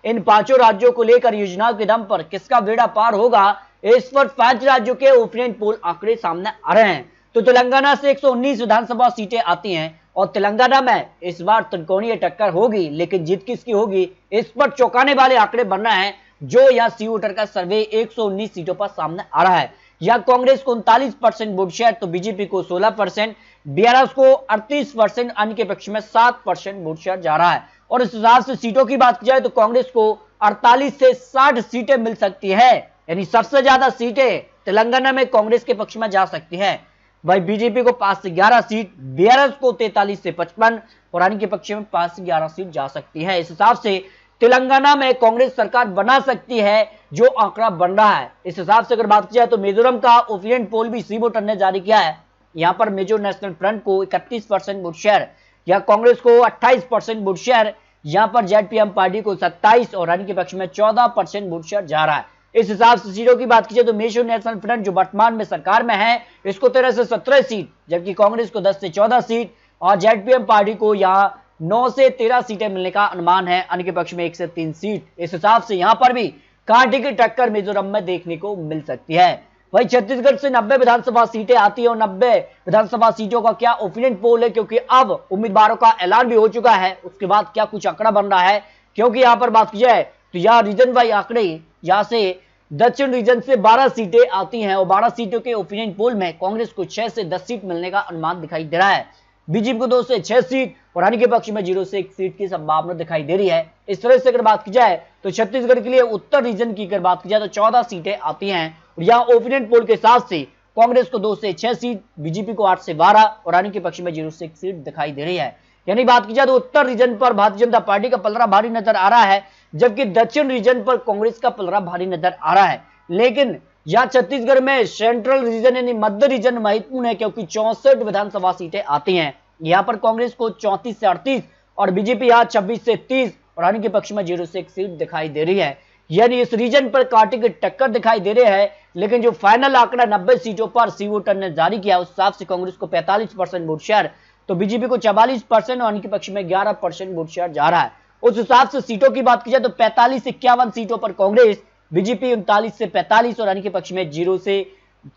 इन पांचों राज्यों को लेकर योजनाओं के दम पर किसका बेड़ा पार होगा, इस पर 5 राज्यों के ओपिनियन पोल आंकड़े सामने आ रहे हैं। तो तेलंगाना से 119 विधानसभा सीटें आती हैं और तेलंगाना में इस बार त्रिकोणीय टक्कर होगी, लेकिन जीत किसकी होगी, इस पर चौंकाने वाले आंकड़े बन रहे हैं। जो यह सी वोटर का सर्वे 119 सीटों पर सामने आ रहा है। यह कांग्रेस को 39% वोट शेयर, तो बीजेपी को 16%, बीआरएस को 38%, अन्य के पक्ष में 7% वोट शेयर जा रहा है। और इस हिसाब से सीटों की बात की जाए तो कांग्रेस को 48 से 60 सीटें मिल सकती है, यानी सबसे ज्यादा सीटें तेलंगाना में कांग्रेस के पक्ष में जा सकती है। भाई बीजेपी को 5 से 11 सीट, बीआरएस को 43 से 55 और अन्य के पक्ष में 5 से 11 सीट जा सकती है। इस हिसाब से तेलंगाना में कांग्रेस सरकार बना सकती है, जो आंकड़ा बन रहा है। इस हिसाब से अगर बात की जाए तो मिजोरम का ओपिनियन पोल भी सी वोटर ने जारी किया है। यहां पर मिजो नेशनल फ्रंट को 31% वोट शेयर, या कांग्रेस को 28% वोट शेयर, यहां पर जेडपीएम पार्टी को 27 और अन्य के पक्ष में 14% वोट शेयर जा रहा है। इस हिसाब से सीटों की बात की जाए तो मिजो नेशनल फ्रंट जो वर्तमान में सरकार में है, इसको 13 से 17 सीट, जबकि कांग्रेस को 10 से 14 सीट और जेडपीएम पार्टी को यहां 9 से 13 सीटें मिलने का अनुमान है, अन्य के पक्ष में 1 से 3 सीट। इस हिसाब से यहां पर भी कांटे की टक्कर मिजोरम में देखने को मिल सकती है। वही छत्तीसगढ़ से 90 विधानसभा सीटें आती है और 90 विधानसभा सीटों का क्या ओपिनियन पोल है, क्योंकि अब उम्मीदवारों का ऐलान भी हो चुका है। उसके बाद क्या कुछ आंकड़ा बन रहा है, क्योंकि यहां पर बात की जाए तो यह रीजन वाइज आंकड़े, यहां से दक्षिण रीजन से 12 सीटें आती हैं और 12 सीटों के ओपिनियन पोल में कांग्रेस को 6 से 10 सीट मिलने का अनुमान दिखाई दे रहा है। बीजेपी को 2 से 6 सीट और अन्य के पक्ष में 0 से 1 सीट की संभावना दिखाई दे रही है। इस तरह से अगर बात की जाए तो छत्तीसगढ़ के लिए उत्तर रीजन की अगर बात की जाए तो 14 सीटें आती हैं और यहाँ ओपिनियन पोल के हिसाब से कांग्रेस को 2 से 6 सीट, बीजेपी को 8 से 12 और अन्य के पक्ष में 0 से 1 सीट दिखाई दे रही है। यानी बात की जाए तो उत्तर रीजन पर भारतीय जनता पार्टी का पलड़ा भारी नजर आ रहा है, जबकि दक्षिण रीजन पर कांग्रेस का पलड़ा भारी नजर आ रहा है। लेकिन यहाँ छत्तीसगढ़ में सेंट्रल रीजन यानी मध्य रीजन महत्वपूर्ण है, क्योंकि 64 विधानसभा सीटें आती हैं। यहाँ पर कांग्रेस को 34 से 38 और बीजेपी यहाँ 26 से 30 और अन्य के पक्ष में 0 से 1 सीट दिखाई दे रही है। यानी इस रीजन पर कांटे की टक्कर दिखाई दे रही है। लेकिन जो फाइनल आंकड़ा 90 सीटों पर सी वोटर ने जारी किया, उस हिसाब से कांग्रेस को 45% वोट शेयर, तो बीजेपी को 44% और अन्य के पक्ष में 11% वोट शेयर जा रहा है। उस हिसाब से सीटों की बात की जाए तो 45 से 51 सीटों पर कांग्रेस, बीजेपी 39 से 45 और अन्य के पक्ष में 0 से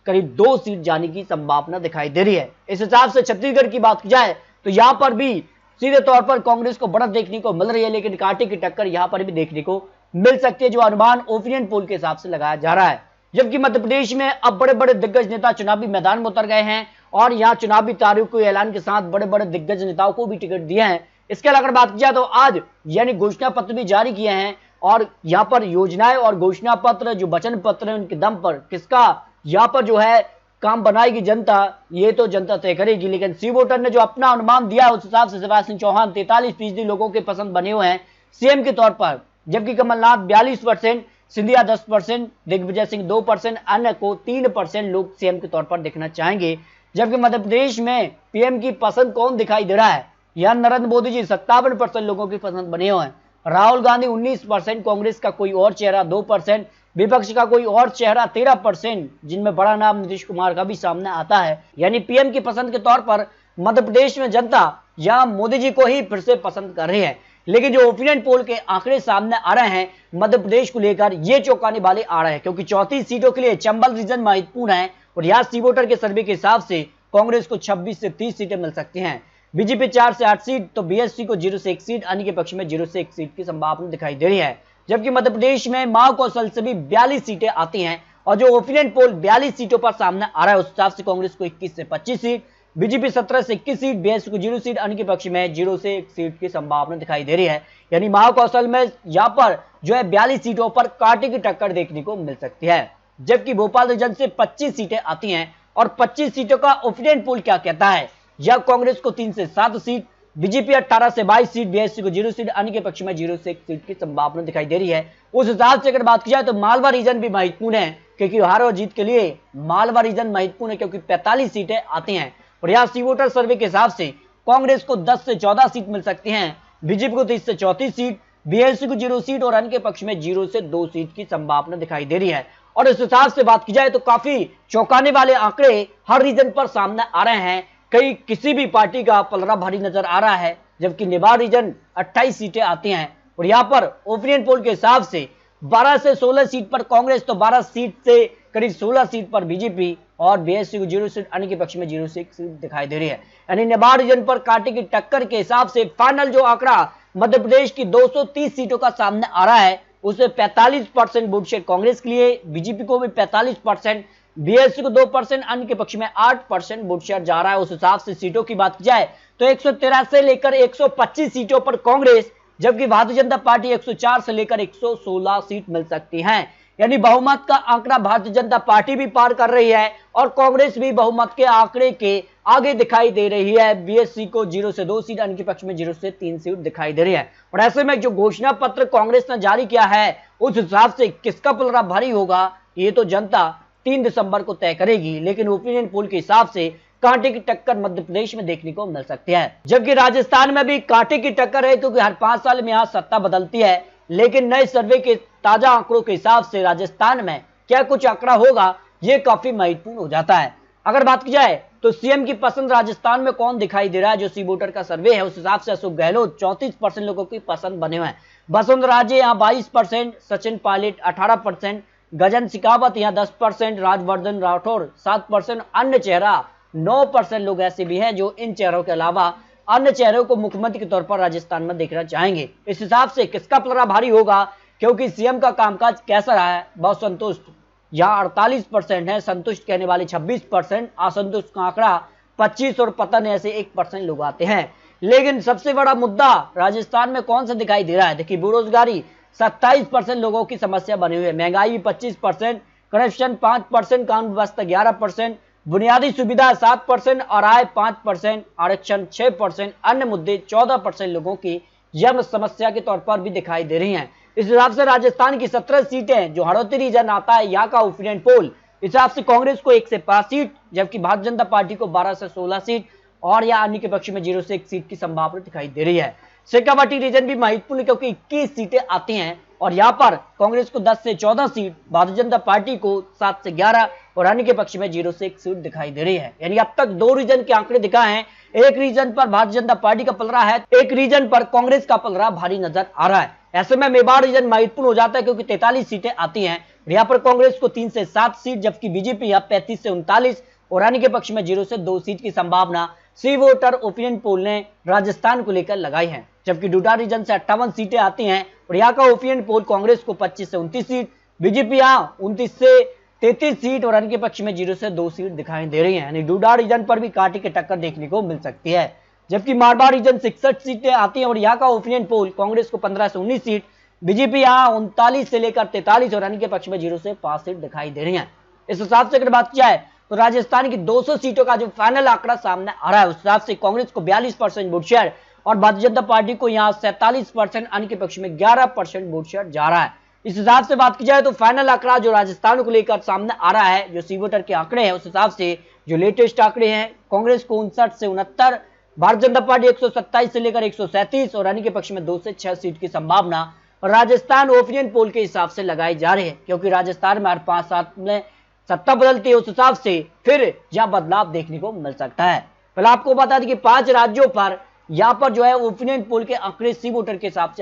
करीब 2 सीट जाने की संभावना दिखाई दे रही है। इस हिसाब से छत्तीसगढ़ की बात की जाए तो यहां पर भी सीधे तौर पर कांग्रेस को बढ़त देखने को मिल रही है, लेकिन कांटे की टक्कर यहां पर भी देखने को मिल सकती है, जो अनुमान ओपिनियन पोल के हिसाब से लगाया जा रहा है। जबकि मध्य प्रदेश में अब बड़े बड़े दिग्गज नेता चुनावी मैदान में उतर गए हैं और यहां चुनावी तारीख के ऐलान के साथ बड़े बड़े दिग्गज नेताओं को भी टिकट दिए हैं। इसके अलावा बात की जाए तो आज यानी घोषणा पत्र भी जारी किए हैं और यहां पर योजनाएं और घोषणा पत्र जो वचन पत्र है उनके दम पर किसका यहां पर जो है काम बनाएगी जनता, ये तो जनता तय करेगी। लेकिन सी वोटर ने जो अपना अनुमान दिया उस हिसाब से शिवराज सिंह चौहान 43% लोगों के पसंद बने हुए हैं सीएम के तौर पर, जबकि कमलनाथ 42%, सिंधिया 10%, दिग्विजय सिंह 2%, अन्य को 3% लोग सीएम के तौर पर देखना चाहेंगे। जबकि मध्य प्रदेश में पीएम की पसंद कौन दिखाई दे रहा है, यहां नरेंद्र मोदी जी 57% लोगों की पसंद बने हुए हैं, राहुल गांधी 19%, कांग्रेस का कोई और चेहरा 2%, विपक्ष का कोई और चेहरा 13%, जिनमें बड़ा नाम नीतीश कुमार का भी सामने आता है। यानी पीएम की पसंद के तौर पर मध्य प्रदेश में जनता या मोदी जी को ही फिर से पसंद कर रही है। लेकिन जो ओपिनियन पोल के आंकड़े सामने आ रहे हैं मध्य प्रदेश को लेकर, ये चौंकाने वाले आ रहे हैं, क्योंकि 34 सीटों के लिए चंबल रीजन महत्वपूर्ण है और यहाँ सी वोटर के सर्वे के हिसाब से कांग्रेस को 26 से 30 सीटें मिल सकती हैं, बीजेपी 4 से 8 सीट, तो बीएसपी को 0 से 1 सीट, अन्य के पक्ष में 0 से 1 सीट की संभावना दिखाई दे रही है। जबकि मध्य प्रदेश में माओ कौशल से भी 42 सीटें आती हैं और जो ओपिनियन पोल 42 सीटों पर सामने आ रहा है उस हिसाब से कांग्रेस को 21 से 25 सीट, बीजेपी 17 से 21 सीट, बीएसपी को 0 सीट, अन्य के पक्ष में 0 से 1 सीट की संभावना दिखाई दे रही है। यानी माओ कौशल में यहाँ पर जो है 42 सीटों पर कांटे की टक्कर देखने को मिल सकती है। जबकि भोपाल रीजन से 25 सीटें आती हैं और 25 सीटों का ओपिनियन पोल क्या कहता है, यह कांग्रेस को 3 से 7 सीट, बीजेपी 18 से 22 सीट, बीएसपी को 0 सीट, अन्य के पक्ष में 0 से 1 सीट की संभावना दिखाई दे रही है। उस हिसाब से अगर बात की जाए तो मालवा रीजन भी महत्वपूर्ण है, क्योंकि हार और जीत के लिए मालवा रीजन महत्वपूर्ण है, क्योंकि 45 सीटें आती हैं और यहाँ सी वोटर सर्वे के हिसाब से कांग्रेस को 10 से 14 सीट मिल सकती हैं, बीजेपी को 30 से 34 सीट, बीएसपी को 0 सीट और अन्य के पक्ष में 0 से 2 सीट की संभावना दिखाई दे रही है। और इस हिसाब से बात की जाए तो काफी चौंकाने वाले आंकड़े हर रीजन पर सामने आ रहे हैं। कई किसी भी पार्टी का पलड़ा भारी नजर आ रहा है, जबकि निवाड़ रीजन 28 सीटें आती हैं, और यहाँ पर ओपिनियन पोल के हिसाब से 12 से 16 सीट पर कांग्रेस, तो 12 सीट से करीब 16 सीट पर बीजेपी और बीएसपी को 0 सीट, अन्य के पक्ष में 0 सीट दिखाई दे रही है। यानी नेबार रीजन पर कांटे की टक्कर के हिसाब से फाइनल जो आंकड़ा मध्य प्रदेश की 230 सीटों का सामने आ रहा है, उसमें 45% वोट शेयर कांग्रेस के लिए, बीजेपी को भी 45%, बीएसपी को 2%, अन्य के पक्ष में 8% वोट शेयर जा रहा है। उस हिसाब से सीटों की बात की जाए तो 113 से लेकर 125 सीटों पर कांग्रेस, जबकि भारतीय जनता पार्टी 104 से लेकर 116 सीट मिल सकती हैं। यानी बहुमत का आंकड़ा भारतीय जनता पार्टी भी पार कर रही है और कांग्रेस भी बहुमत के आंकड़े के आगे दिखाई दे रही है। बीएसपी को 0 से 2 सीट, अन्य के पक्ष में 0 से 3 सीट दिखाई दे रही है। और ऐसे में जो घोषणा पत्र कांग्रेस ने जारी किया है, उस हिसाब से किसका पलड़ा भारी होगा, ये तो जनता 3 दिसंबर को तय करेगी। लेकिन ओपिनियन पोल के हिसाब से कांटे की टक्कर मध्य प्रदेश में देखने को मिल सकती है, जबकि राजस्थान में भी कांटे की टक्कर है, क्योंकि हर 5 साल में यहां सत्ता बदलती है। लेकिन नए सर्वे के ताजा आंकड़ों के हिसाब से राजस्थान में क्या कुछ आंकड़ा होगा, यह काफी महत्वपूर्ण हो जाता है। अगर बात की जाए तो सीएम की पसंद राजस्थान में कौन दिखाई दे रहा है, जो सी वोटर का सर्वे है, उस हिसाब से अशोक गहलोत 34% लोगों की पसंद बने हुए हैं। वसुंधरा राजे यहाँ 22%, सचिन पायलट 18%, गजन शेखावत यहाँ 10%, राजवर्धन राठौर 7%, अन्य चेहरा 9% लोग ऐसे भी हैं जो इन चेहरों के अलावा अन्य चेहरों को मुख्यमंत्री के तौर पर राजस्थान में देखना चाहेंगे। इस हिसाब से किसका पलड़ा भारी होगा, क्योंकि सीएम का कामकाज कैसा रहा है, बहुत संतुष्ट यहाँ 48% है, संतुष्ट कहने वाले 26%, असंतुष्ट का आंकड़ा 25 और पतन ऐसे 1% लोग आते हैं। लेकिन सबसे बड़ा मुद्दा राजस्थान में कौन सा दिखाई दे रहा है, देखिए बेरोजगारी 27% लोगों की समस्या बनी हुई है, महंगाई भी 25%, करप्शन 5%, कानून व्यवस्था 11%, बुनियादी सुविधा 7% और आय 5%, आरक्षण 6%, अन्य मुद्दे 14% लोगों की यह समस्या के तौर पर भी दिखाई दे रही हैं। इस हिसाब से राजस्थान की 17 सीटें जो हड़ौती रीजन आता है, यहाँ का ओपिनियन पोल इस हिसाब से कांग्रेस को 1 से 5 सीट, जबकि भारतीय जनता पार्टी को 12 से 16 सीट और या अन्य के पक्ष में 0 से 1 सीट की संभावना दिखाई दे रही है। शेखावाटी रीजन भी महत्वपूर्ण क्योंकि 21 सीटें आती हैं और यहाँ पर कांग्रेस को 10 से 14 सीट, भारतीय जनता पार्टी को 7 से 11 और अन्य के पक्ष में 0 से 1 सीट दिखाई दे रही है। यानी अब तक 2 रीजन के आंकड़े दिखाए हैं, एक रीजन पर भारतीय जनता पार्टी का पलड़ा है, एक रीजन पर कांग्रेस का पलड़ा भारी नजर आ रहा है। ऐसे में मेवाड़ रीजन महत्वपूर्ण हो जाता है क्योंकि 43 सीटें आती हैं, यहाँ पर कांग्रेस को 3 से 7 सीट, जबकि बीजेपी यहाँ 35 से 39 और अन्य के पक्ष में 0 से 2 सीट की संभावना सी वोटर ओपिनियन पोल ने राजस्थान को लेकर लगाई है। जबकि डोडा रीजन से 58 सीटें आती हैं और यहाँ का ओपिनियन पोल कांग्रेस को 25 से 29 सीट, बीजेपी यहाँ 29 से 33 सीट और अन्य के पक्ष में 0 से 2 सीट दिखाई दे रही है। यानी डोडा रीजन पर भी कांटे की टक्कर देखने को मिल सकती है। जबकि मारवाड़ रीजन 66 सीटें आती हैं और यहाँ का ओपिनियन पोल कांग्रेस को 15 से 19 सीट, बीजेपी यहाँ 39 से लेकर 43 और अन्य के पक्ष में 0 से 5 सीट दिखाई दे रही है। इस हिसाब से अगर बात की जाए तो राजस्थान की 200 सीटों का जो फाइनल आंकड़ा सामने आ रहा है, उस हिसाब से कांग्रेस को 42% वोट शेयर और भारतीय जनता पार्टी को यहाँ 47%, अन्य के पक्ष में 11% वोट शेयर जा रहा है। इस हिसाब से बात की जाए तो फाइनल आंकड़ा जो राजस्थान को लेकर सामने आ रहा है, जो सी वोटर के आंकड़े हैं, उस हिसाब से जो लेटेस्ट आंकड़े हैं, कांग्रेस को 59 से 69, भारतीय जनता पार्टी 127 से लेकर 137 और अन्य के पक्ष में 2 से 6 सीट की संभावना राजस्थान ओपिनियन पोल के हिसाब से लगाई जा रही है। क्योंकि राजस्थान में हर 5 साल में सत्ता बदलती है, उस हिसाब से फिर यहां बदलाव देखने को मिल सकता है। पहले आपको बता दें कि 5 राज्यों पर यहां पर जो है ओपिनियन पोल के आंकड़े सी वोटर के हिसाब से